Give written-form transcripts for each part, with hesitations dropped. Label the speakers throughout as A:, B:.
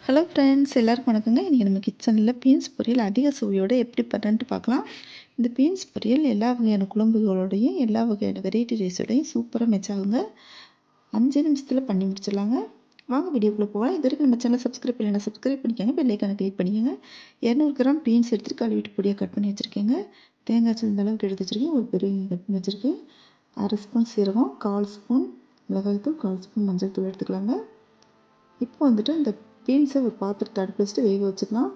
A: Hello friends, எல்லாருக்கும் வணக்கங்க. இன்றைக்கி நம்ம கிச்சனில் பீன்ஸ் பொரியல் அதிக சுவையோடு எப்படி பண்ணுறேன்ட்டு பார்க்கலாம். இந்த பீன்ஸ் பொரியல் எல்லா வகையான குழம்புகளோடையும் எல்லா வகையான வெரைட்டி ரைஸோடையும் சூப்பராக மேட்ச் ஆகுங்க. 5 நிமிஷத்தில் பண்ணி முடிச்சிடலாங்க. வாங்க வீடியோக்குள்ளே போகலாம். இது வரைக்கும் நம்ம சேனலை சப்ஸ்கிரைப் பண்ணலைன்னா சப்ஸ்கிரைப் பண்ணிக்கோங்க. பெல்லைக்கான கிளிக் பண்ணிக்கோங்க. 200 கிராம் பீன்ஸ் எடுத்துகிட்டு கழுவிட்டு பொடியாக கட் பண்ணி வச்சுருக்கேங்க. தேங்காய் இந்த அளவுக்கு எடுத்து வச்சுருக்கேன். ஒரு பெரிய கட் பண்ணி வச்சுருக்கேன். 1/2 ஸ்பூன் சீரகம், 1/4 ஸ்பூன் மிளகாய்த்தூள், 1/4 ஸ்பூன் மஞ்சள் தூள் எடுத்துக்கலாங்க. இப்போ வந்துட்டு இந்த பீன்ஸை ஒரு பாத்திரத்தை அடுப்பு வச்சுட்டு வேக வச்சுக்கலாம்.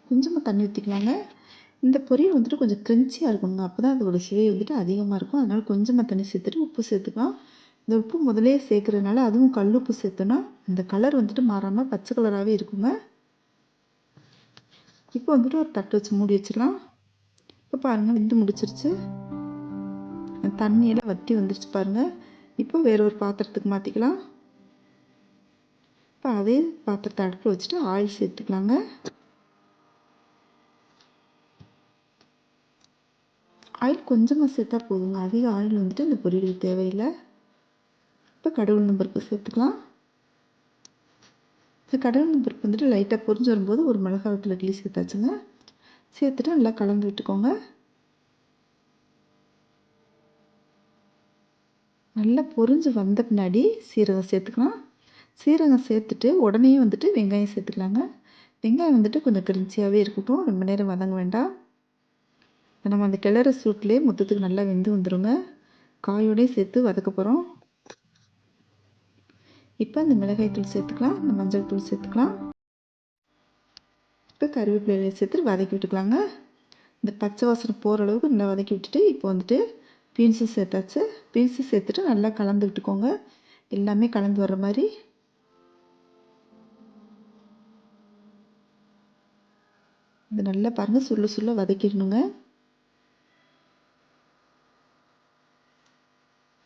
A: கொஞ்சமாக தண்ணி ஊற்றிக்கலாங்க. இந்த பொரியல் வந்துட்டு கொஞ்சம் க்ரன்ச்சியாக இருக்கணுங்க. அப்போ தான் அதோட சுவை வந்துட்டு அதிகமாக இருக்கும். அதனால் கொஞ்சமாக தண்ணி சேர்த்துட்டு உப்பு சேர்த்துக்கலாம். இந்த உப்பு முதலே சேர்க்குறதுனால அதுவும் கல் உப்பு சேர்த்தோன்னா இந்த கலர் வந்துட்டு மாறாமல் பச்சை கலராகவே இருக்குங்க. இப்போ வந்துட்டு ஒரு தட்டு வச்சு மூடி வச்சிடலாம். இப்போ பாருங்கள், வெந்து முடிச்சிருச்சு. தண்ணியெல்லாம் வற்றி வந்துருச்சு பாருங்கள். இப்போ வேற ஒரு பாத்திரத்துக்கு மாற்றிக்கலாம். இப்போ அதே பாத்திரத்தை அடுப்பில் வச்சுட்டு ஆயில் சேர்த்துக்கலாங்க. ஆயில் கொஞ்சமாக சேர்த்தா போதுங்க. அதிக ஆயில் வந்துட்டு இந்த பொரியலுக்கு தேவையில்லை. இப்போ கடவுள் பருப்பு சேர்த்துக்கலாம். இந்த கடவுள் பருப்பு வந்துட்டு லைட்டாக பொரிஞ்சு வரும்போது ஒரு மிளகாய் வத்தல் கிள்ளி சேர்த்தாச்சுங்க. சேர்த்துட்டு நல்லா கலந்து விட்டுக்கோங்க. நல்லா பொரிஞ்சு வந்த பின்னாடி சீரகம் சேர்த்துக்கலாம். சீரகம் சேர்த்துட்டு உடனே வந்துட்டு வெங்காயம் சேர்த்துக்கலாங்க. வெங்காயம் வந்துட்டு கொஞ்சம் கிரிஞ்சியாகவே இருக்கட்டும், ரொம்ப நேரம் வதங்க வேண்டாம். நம்ம அந்த கிளற சூட்லேயே மொத்தத்துக்கு நல்லா வெந்து வந்துடுங்க. காயோடய சேர்த்து வதக்க போகிறோம். இப்போ அந்த மிளகாய் தூள் சேர்த்துக்கலாம், இந்த மஞ்சள் தூள் சேர்த்துக்கலாம். இப்போ கருவேப்பிலையை சேர்த்து வதக்கி விட்டுக்கலாங்க. இந்த பச்சை வாசனை போகிற அளவுக்கு நல்லா வதக்கி விட்டுட்டு இப்போ வந்துட்டு பீன்ஸு சேர்த்தாச்சு. பீன்ஸு சேர்த்துட்டு நல்லா கலந்து விட்டுக்கோங்க. எல்லாமே கலந்து வர்ற மாதிரி. இது நல்லா பாருங்கள், சுள்ள வதக்கிடணுங்க.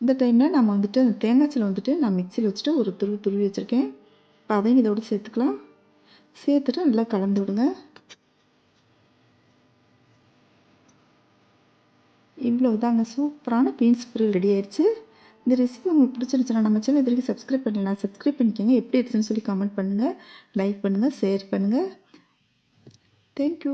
A: இந்த டைமில் நம்ம வந்துட்டு அந்த தேங்காய்ச்சில் வந்துட்டு நான் மிக்சியில் வச்சுட்டு ஒரு துருவி வச்சுருக்கேன். இப்போ அதையும் இதோடு சேர்த்துக்கலாம். சேர்த்துட்டு நல்லா கலந்து விடுங்க. இவ்வளோ தாங்க, சூப்பரான பீன்ஸ் பொரியல் ரெடி ஆயிடுச்சு. இந்த ரெசிபி உங்களுக்கு பிடிச்சிருந்துச்சுன்னா நம்ம சேனல் இது வரைக்கும் சப்ஸ்கிரைப் பண்ணலாம், சப்ஸ்கிரைப் பண்ணிக்கோங்க. எப்படி இருக்குதுன்னு சொல்லி கமெண்ட் பண்ணுங்கள், லைக் பண்ணுங்கள், ஷேர் பண்ணுங்கள். தேங்க்யூ.